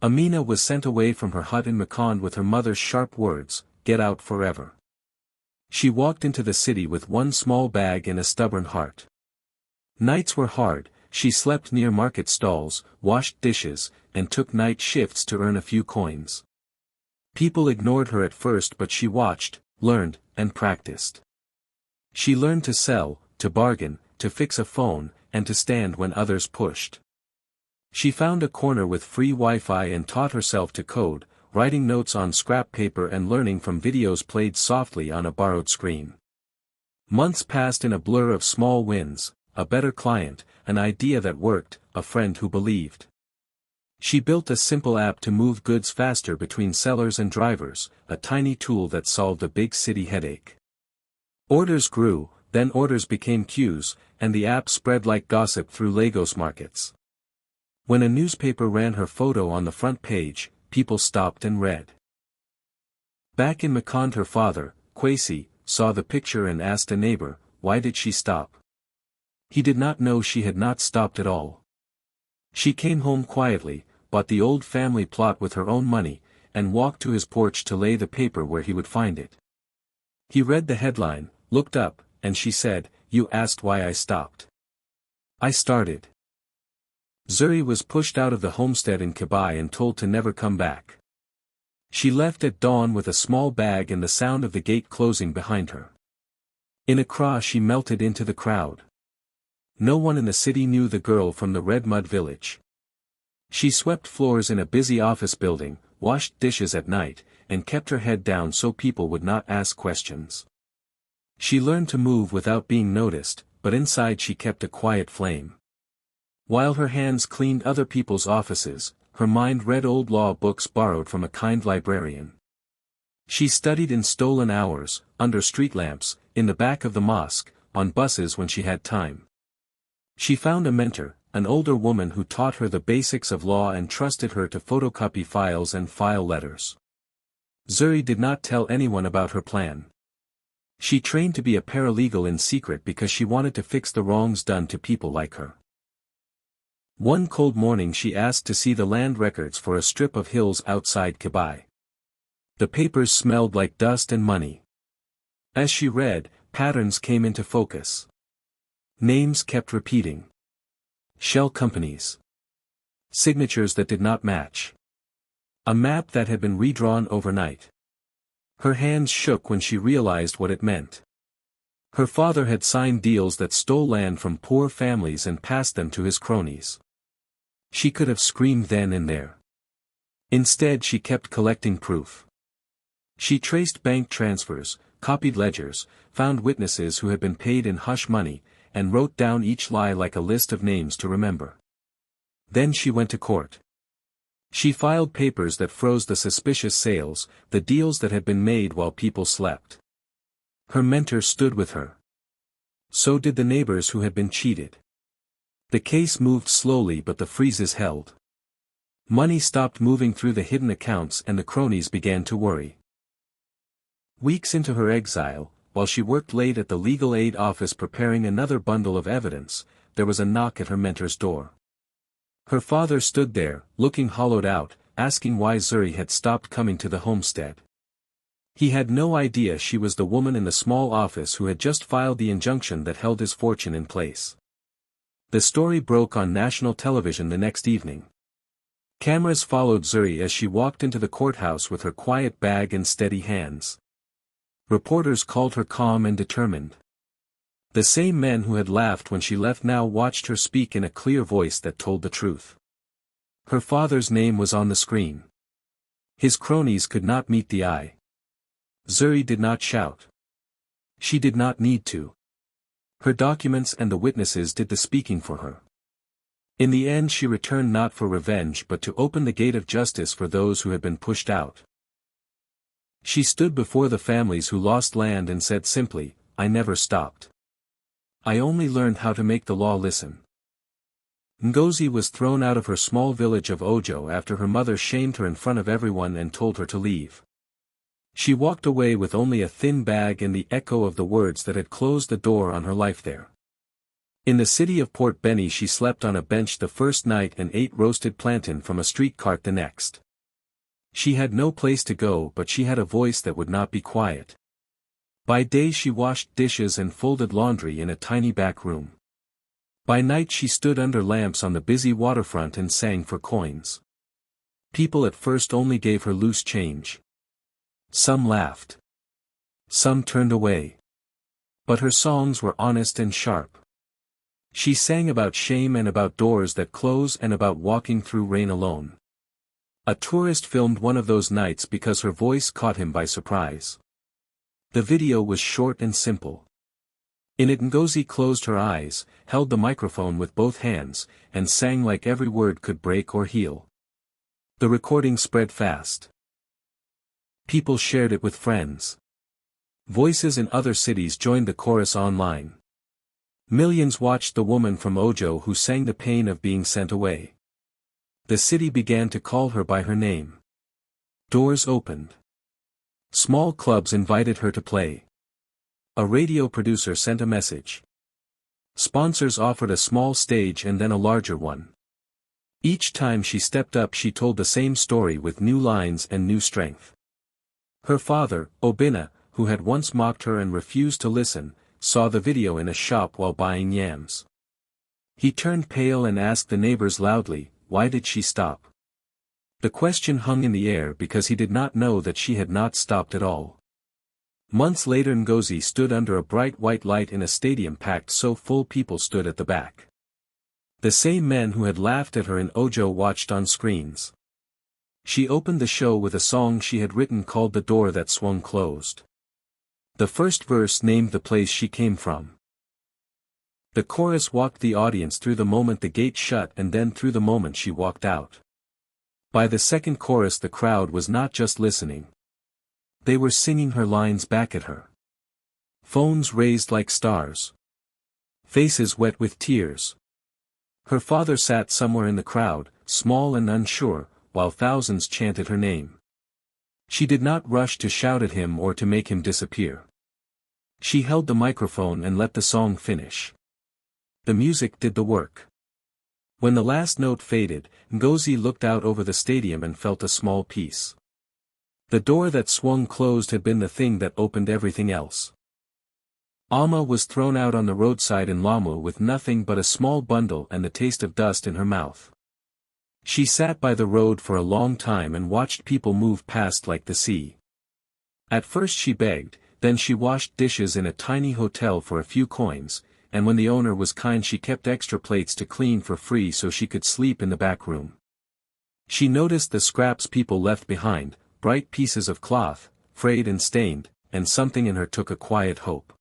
Amina was sent away from her hut in Mekond with her mother's sharp words, "Get out forever." She walked into the city with one small bag and a stubborn heart. Nights were hard, she slept near market stalls, washed dishes, and took night shifts to earn a few coins. People ignored her at first, but she watched, learned, and practiced. She learned to sell, to bargain, to fix a phone, and to stand when others pushed. She found a corner with free Wi-Fi and taught herself to code, writing notes on scrap paper and learning from videos played softly on a borrowed screen. Months passed in a blur of small wins, a better client, an idea that worked, a friend who believed. She built a simple app to move goods faster between sellers and drivers, a tiny tool that solved a big city headache. Orders grew, then orders became queues, and the app spread like gossip through Lagos markets. When a newspaper ran her photo on the front page, people stopped and read. Back in Mekond, her father, Kwesi, saw the picture and asked a neighbor, why did she stop? He did not know she had not stopped at all. She came home quietly, bought the old family plot with her own money, and walked to his porch to lay the paper where he would find it. He read the headline, looked up, and she said, "You asked why I stopped. I started." Zuri was pushed out of the homestead in Kibai and told to never come back. She left at dawn with a small bag and the sound of the gate closing behind her. In Accra she melted into the crowd. No one in the city knew the girl from the red mud village. She swept floors in a busy office building, washed dishes at night, and kept her head down so people would not ask questions. She learned to move without being noticed, but inside she kept a quiet flame. While her hands cleaned other people's offices, her mind read old law books borrowed from a kind librarian. She studied in stolen hours, under street lamps, in the back of the mosque, on buses when she had time. She found a mentor, an older woman who taught her the basics of law and trusted her to photocopy files and file letters. Zuri did not tell anyone about her plan. She trained to be a paralegal in secret because she wanted to fix the wrongs done to people like her. One cold morning she asked to see the land records for a strip of hills outside Kibai. The papers smelled like dust and money. As she read, patterns came into focus. Names kept repeating. Shell companies. Signatures that did not match. A map that had been redrawn overnight. Her hands shook when she realized what it meant. Her father had signed deals that stole land from poor families and passed them to his cronies. She could have screamed then and there. Instead she kept collecting proof. She traced bank transfers, copied ledgers, found witnesses who had been paid in hush money, and wrote down each lie like a list of names to remember. Then she went to court. She filed papers that froze the suspicious sales, the deals that had been made while people slept. Her mentor stood with her. So did the neighbors who had been cheated. The case moved slowly but the freezes held. Money stopped moving through the hidden accounts and the cronies began to worry. Weeks into her exile, while she worked late at the legal aid office preparing another bundle of evidence, there was a knock at her mentor's door. Her father stood there, looking hollowed out, asking why Zuri had stopped coming to the homestead. He had no idea she was the woman in the small office who had just filed the injunction that held his fortune in place. The story broke on national television the next evening. Cameras followed Zuri as she walked into the courthouse with her quiet bag and steady hands. Reporters called her calm and determined. The same men who had laughed when she left now watched her speak in a clear voice that told the truth. Her father's name was on the screen. His cronies could not meet the eye. Zuri did not shout. She did not need to. Her documents and the witnesses did the speaking for her. In the end she returned not for revenge but to open the gate of justice for those who had been pushed out. She stood before the families who lost land and said simply, "I never stopped. I only learned how to make the law listen." Ngozi was thrown out of her small village of Ojo after her mother shamed her in front of everyone and told her to leave. She walked away with only a thin bag and the echo of the words that had closed the door on her life there. In the city of Port Benny she slept on a bench the first night and ate roasted plantain from a street cart the next. She had no place to go, but she had a voice that would not be quiet. By day she washed dishes and folded laundry in a tiny back room. By night she stood under lamps on the busy waterfront and sang for coins. People at first only gave her loose change. Some laughed. Some turned away. But her songs were honest and sharp. She sang about shame and about doors that close and about walking through rain alone. A tourist filmed one of those nights because her voice caught him by surprise. The video was short and simple. In it Ngozi closed her eyes, held the microphone with both hands, and sang like every word could break or heal. The recording spread fast. People shared it with friends. Voices in other cities joined the chorus online. Millions watched the woman from Ojo who sang the pain of being sent away. The city began to call her by her name. Doors opened. Small clubs invited her to play. A radio producer sent a message. Sponsors offered a small stage and then a larger one. Each time she stepped up she told the same story with new lines and new strength. Her father, Obinna, who had once mocked her and refused to listen, saw the video in a shop while buying yams. He turned pale and asked the neighbors loudly, "Why did she stop?" The question hung in the air because he did not know that she had not stopped at all. Months later Ngozi stood under a bright white light in a stadium packed so full people stood at the back. The same men who had laughed at her in Ojo watched on screens. She opened the show with a song she had written called The Door That Swung Closed. The first verse named the place she came from. The chorus walked the audience through the moment the gate shut and then through the moment she walked out. By the second chorus the crowd was not just listening. They were singing her lines back at her. Phones raised like stars. Faces wet with tears. Her father sat somewhere in the crowd, small and unsure, while thousands chanted her name. She did not rush to shout at him or to make him disappear. She held the microphone and let the song finish. The music did the work. When the last note faded, Ngozi looked out over the stadium and felt a small peace. The door that swung closed had been the thing that opened everything else. Alma was thrown out on the roadside in Lamu with nothing but a small bundle and the taste of dust in her mouth. She sat by the road for a long time and watched people move past like the sea. At first she begged, then she washed dishes in a tiny hotel for a few coins, and when the owner was kind she kept extra plates to clean for free so she could sleep in the back room. She noticed the scraps people left behind, bright pieces of cloth, frayed and stained, and something in her took a quiet hope.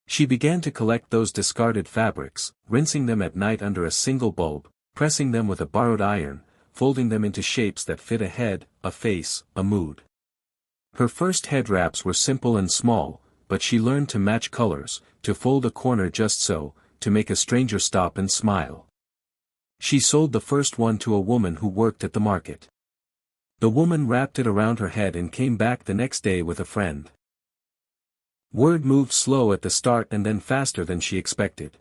She began to collect those discarded fabrics, rinsing them at night under a single bulb, pressing them with a borrowed iron, folding them into shapes that fit a head, a face, a mood. Her first head wraps were simple and small, but she learned to match colors, to fold a corner just so, to make a stranger stop and smile. She sold the first one to a woman who worked at the market. The woman wrapped it around her head and came back the next day with a friend. Word moved slow at the start and then faster than she expected.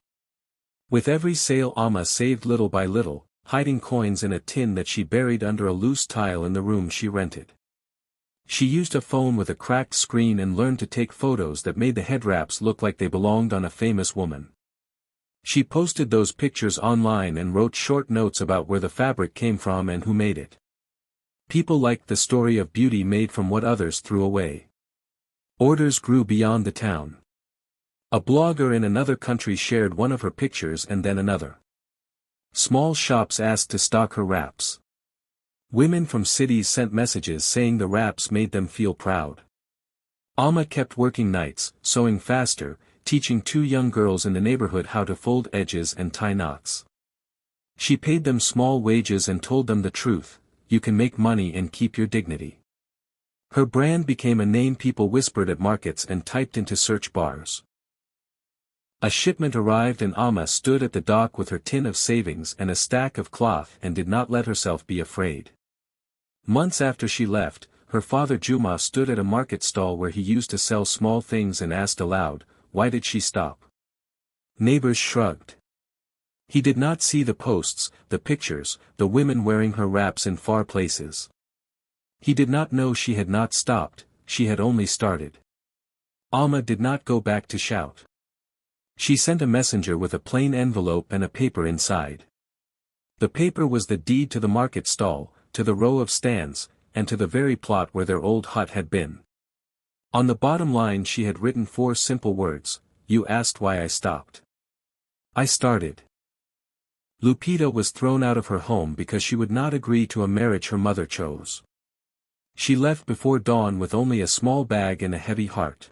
With every sale Alma saved little by little, hiding coins in a tin that she buried under a loose tile in the room she rented. She used a phone with a cracked screen and learned to take photos that made the head wraps look like they belonged on a famous woman. She posted those pictures online and wrote short notes about where the fabric came from and who made it. People liked the story of beauty made from what others threw away. Orders grew beyond the town. A blogger in another country shared one of her pictures and then another. Small shops asked to stock her wraps. Women from cities sent messages saying the wraps made them feel proud. Alma kept working nights, sewing faster, teaching 2 young girls in the neighborhood how to fold edges and tie knots. She paid them small wages and told them the truth: you can make money and keep your dignity. Her brand became a name people whispered at markets and typed into search bars. A shipment arrived and Alma stood at the dock with her tin of savings and a stack of cloth and did not let herself be afraid. Months after she left, her father Juma stood at a market stall where he used to sell small things and asked aloud, "Why did she stop?" Neighbors shrugged. He did not see the posts, the pictures, the women wearing her wraps in far places. He did not know she had not stopped, she had only started. Alma did not go back to shout. She sent a messenger with a plain envelope and a paper inside. The paper was the deed to the market stall, to the row of stands, and to the very plot where their old hut had been. On the bottom line she had written 4 simple words: "You asked why I stopped. I started." Lupita was thrown out of her home because she would not agree to a marriage her mother chose. She left before dawn with only a small bag and a heavy heart.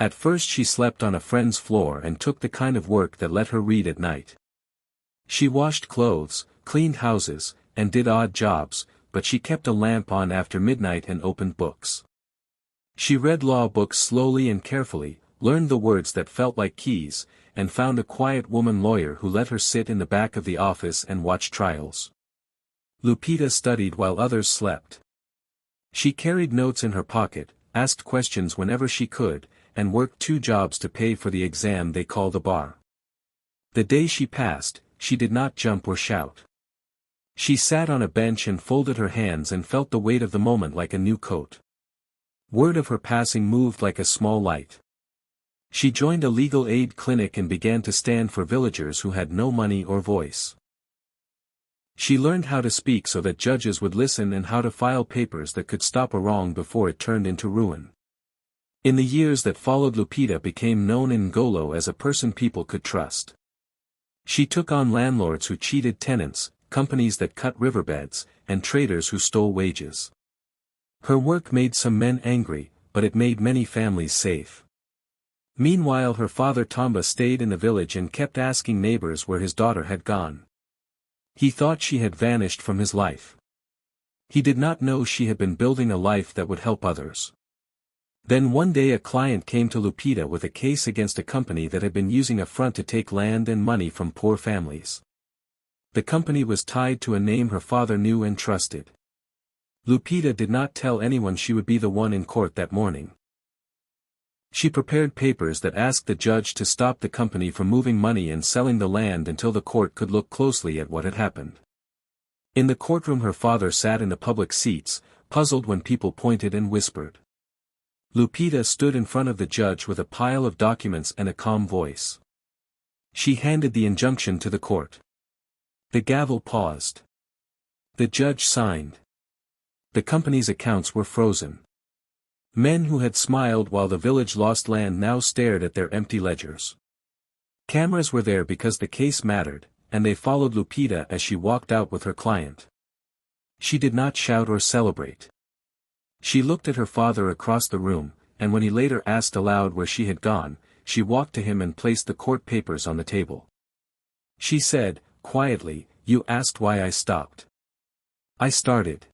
At first she slept on a friend's floor and took the kind of work that let her read at night. She washed clothes, cleaned houses, and did odd jobs, but she kept a lamp on after midnight and opened books. She read law books slowly and carefully, learned the words that felt like keys, and found a quiet woman lawyer who let her sit in the back of the office and watch trials. Lupita studied while others slept. She carried notes in her pocket, asked questions whenever she could, and worked 2 jobs to pay for the exam they call the bar. The day she passed, she did not jump or shout. She sat on a bench and folded her hands and felt the weight of the moment like a new coat. Word of her passing moved like a small light. She joined a legal aid clinic and began to stand for villagers who had no money or voice. She learned how to speak so that judges would listen and how to file papers that could stop a wrong before it turned into ruin. In the years that followed, Lupita became known in Ngolo as a person people could trust. She took on landlords who cheated tenants, companies that cut riverbeds, and traders who stole wages. Her work made some men angry, but it made many families safe. Meanwhile her father Tamba stayed in the village and kept asking neighbors where his daughter had gone. He thought she had vanished from his life. He did not know she had been building a life that would help others. Then one day a client came to Lupita with a case against a company that had been using a front to take land and money from poor families. The company was tied to a name her father knew and trusted. Lupita did not tell anyone she would be the one in court that morning. She prepared papers that asked the judge to stop the company from moving money and selling the land until the court could look closely at what had happened. In the courtroom her father sat in the public seats, puzzled when people pointed and whispered. Lupita stood in front of the judge with a pile of documents and a calm voice. She handed the injunction to the court. The gavel paused. The judge signed. The company's accounts were frozen. Men who had smiled while the village lost land now stared at their empty ledgers. Cameras were there because the case mattered, and they followed Lupita as she walked out with her client. She did not shout or celebrate. She looked at her father across the room, and when he later asked aloud where she had gone, she walked to him and placed the court papers on the table. She said, quietly, "You asked why I stopped. I started."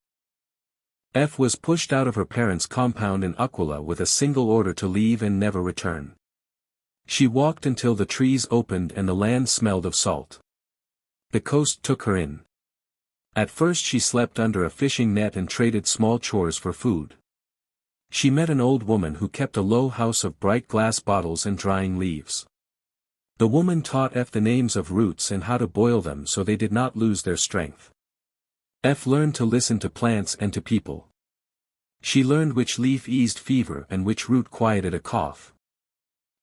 F was pushed out of her parents' compound in Aquila with a single order to leave and never return. She walked until the trees opened and the land smelled of salt. The coast took her in. At first she slept under a fishing net and traded small chores for food. She met an old woman who kept a low house of bright glass bottles and drying leaves. The woman taught F the names of roots and how to boil them so they did not lose their strength. F learned to listen to plants and to people. She learned which leaf eased fever and which root quieted a cough.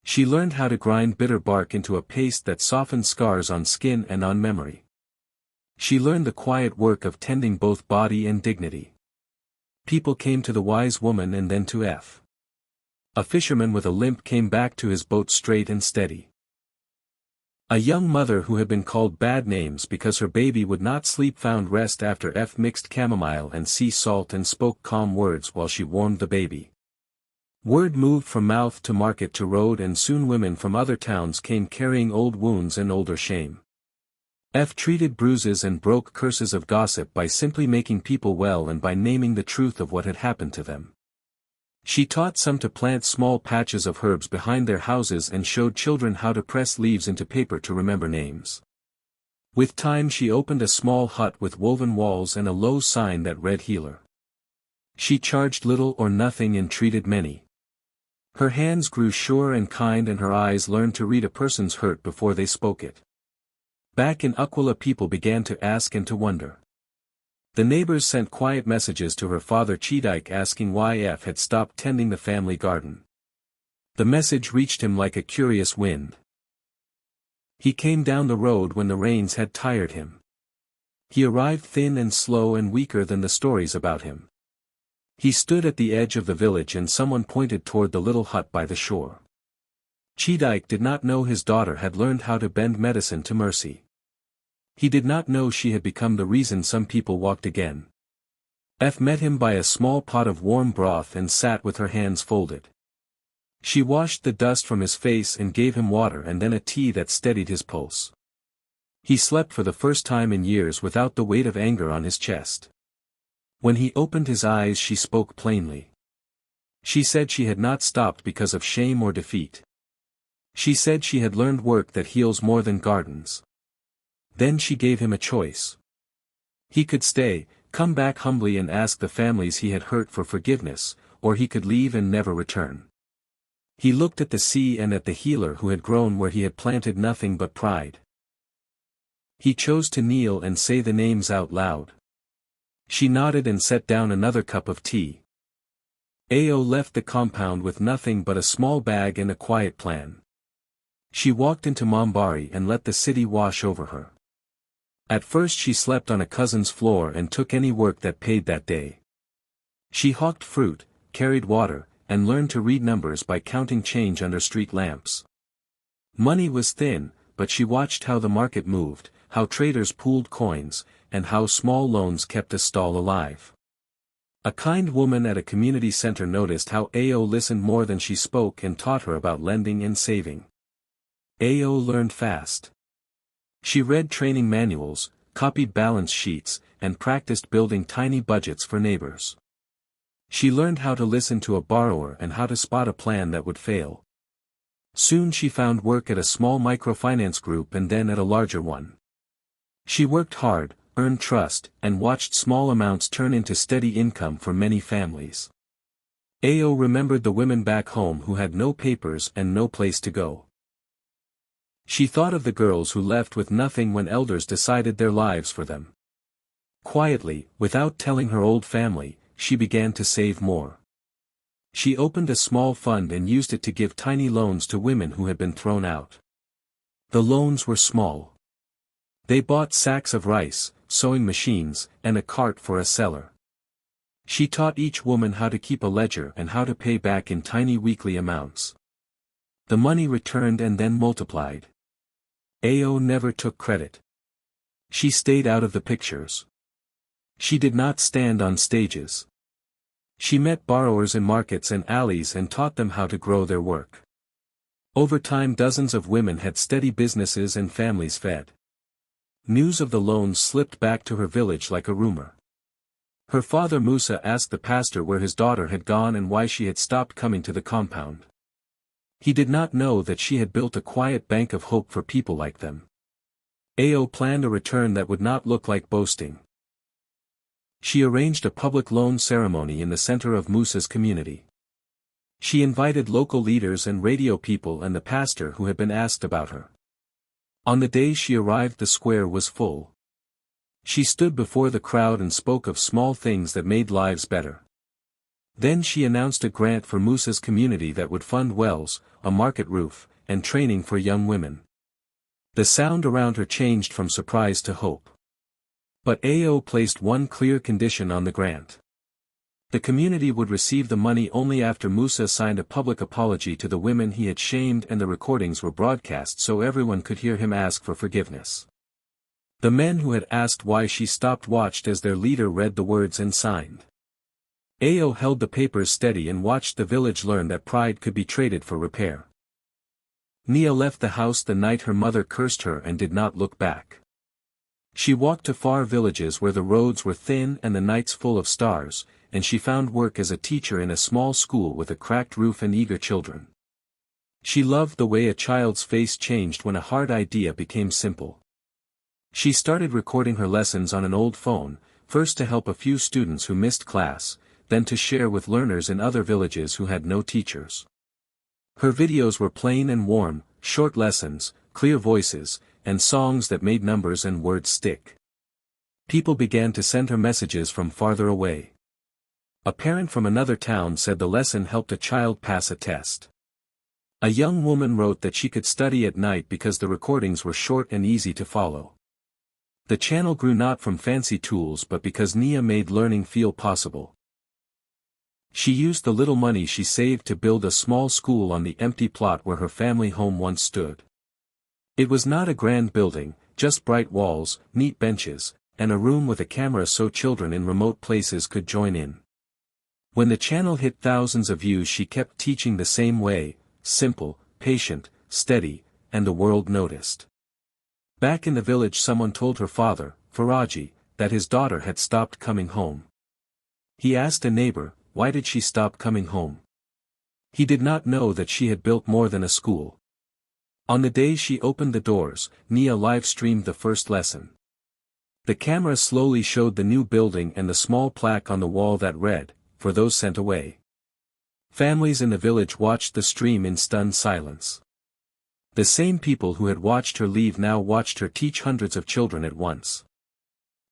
She learned how to grind bitter bark into a paste that softened scars on skin and on memory. She learned the quiet work of tending both body and dignity. People came to the wise woman and then to F. A fisherman with a limp came back to his boat straight and steady. A young mother who had been called bad names because her baby would not sleep found rest after F mixed chamomile and sea salt and spoke calm words while she warmed the baby. Word moved from mouth to market to road, and soon women from other towns came carrying old wounds and older shame. F treated bruises and broke curses of gossip by simply making people well and by naming the truth of what had happened to them. She taught some to plant small patches of herbs behind their houses and showed children how to press leaves into paper to remember names. With time she opened a small hut with woven walls and a low sign that read healer. She charged little or nothing and treated many. Her hands grew sure and kind and her eyes learned to read a person's hurt before they spoke it. Back in Aquila people began to ask and to wonder. The neighbors sent quiet messages to her father Chidike asking why F had stopped tending the family garden. The message reached him like a curious wind. He came down the road when the rains had tired him. He arrived thin and slow and weaker than the stories about him. He stood at the edge of the village and someone pointed toward the little hut by the shore. Chidike did not know his daughter had learned how to bend medicine to mercy. He did not know she had become the reason some people walked again. F met him by a small pot of warm broth and sat with her hands folded. She washed the dust from his face and gave him water and then a tea that steadied his pulse. He slept for the first time in years without the weight of anger on his chest. When he opened his eyes she spoke plainly. She said she had not stopped because of shame or defeat. She said she had learned work that heals more than gardens. Then she gave him a choice. He could stay, come back humbly and ask the families he had hurt for forgiveness, or he could leave and never return. He looked at the sea and at the healer who had grown where he had planted nothing but pride. He chose to kneel and say the names out loud. She nodded and set down another cup of tea. Ao left the compound with nothing but a small bag and a quiet plan. She walked into Mombari and let the city wash over her. At first she slept on a cousin's floor and took any work that paid that day. She hawked fruit, carried water, and learned to read numbers by counting change under street lamps. Money was thin, but she watched how the market moved, how traders pooled coins, and how small loans kept a stall alive. A kind woman at a community center noticed how Ao listened more than she spoke and taught her about lending and saving. Ao learned fast. She read training manuals, copied balance sheets, and practiced building tiny budgets for neighbors. She learned how to listen to a borrower and how to spot a plan that would fail. Soon she found work at a small microfinance group and then at a larger one. She worked hard, earned trust, and watched small amounts turn into steady income for many families. Ao remembered the women back home who had no papers and no place to go. She thought of the girls who left with nothing when elders decided their lives for them. Quietly, without telling her old family, she began to save more. She opened a small fund and used it to give tiny loans to women who had been thrown out. The loans were small. They bought sacks of rice, sewing machines, and a cart for a cellar. She taught each woman how to keep a ledger and how to pay back in tiny weekly amounts. The money returned and then multiplied. Ao never took credit. She stayed out of the pictures. She did not stand on stages. She met borrowers in markets and alleys and taught them how to grow their work. Over time dozens of women had steady businesses and families fed. News of the loans slipped back to her village like a rumor. Her father Musa asked the pastor where his daughter had gone and why she had stopped coming to the compound. He did not know that she had built a quiet bank of hope for people like them. Ao planned a return that would not look like boasting. She arranged a public loan ceremony in the center of Musa's community. She invited local leaders and radio people and the pastor who had been asked about her. On the day she arrived the square was full. She stood before the crowd and spoke of small things that made lives better. Then she announced a grant for Musa's community that would fund wells, a market roof, and training for young women. The sound around her changed from surprise to hope. But Ao placed one clear condition on the grant. The community would receive the money only after Musa signed a public apology to the women he had shamed and the recordings were broadcast so everyone could hear him ask for forgiveness. The men who had asked why she stopped watched as their leader read the words and signed. Ao held the papers steady and watched the village learn that pride could be traded for repair. Nia left the house the night her mother cursed her and did not look back. She walked to far villages where the roads were thin and the nights full of stars, and she found work as a teacher in a small school with a cracked roof and eager children. She loved the way a child's face changed when a hard idea became simple. She started recording her lessons on an old phone, first to help a few students who missed class, then to share with learners in other villages who had no teachers. Her videos were plain and warm, short lessons, clear voices, and songs that made numbers and words stick. People began to send her messages from farther away. A parent from another town said the lesson helped a child pass a test. A young woman wrote that she could study at night because the recordings were short and easy to follow. The channel grew not from fancy tools but because Nia made learning feel possible. She used the little money she saved to build a small school on the empty plot where her family home once stood. It was not a grand building, just bright walls, neat benches, and a room with a camera so children in remote places could join in. When the channel hit thousands of views, she kept teaching the same way, simple, patient, steady, and the world noticed. Back in the village, someone told her father, Faraji, that his daughter had stopped coming home. He asked a neighbor, why did she stop coming home? He did not know that she had built more than a school. On the day she opened the doors, Nia live-streamed the first lesson. The camera slowly showed the new building and the small plaque on the wall that read, "For those sent away." Families in the village watched the stream in stunned silence. The same people who had watched her leave now watched her teach hundreds of children at once.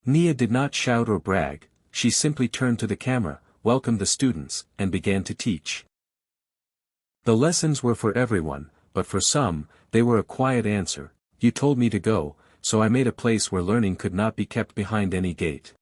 Nia did not shout or brag, she simply turned to the camera, welcomed the students, and began to teach. The lessons were for everyone, but for some, they were a quiet answer. You told me to go, so I made a place where learning could not be kept behind any gate.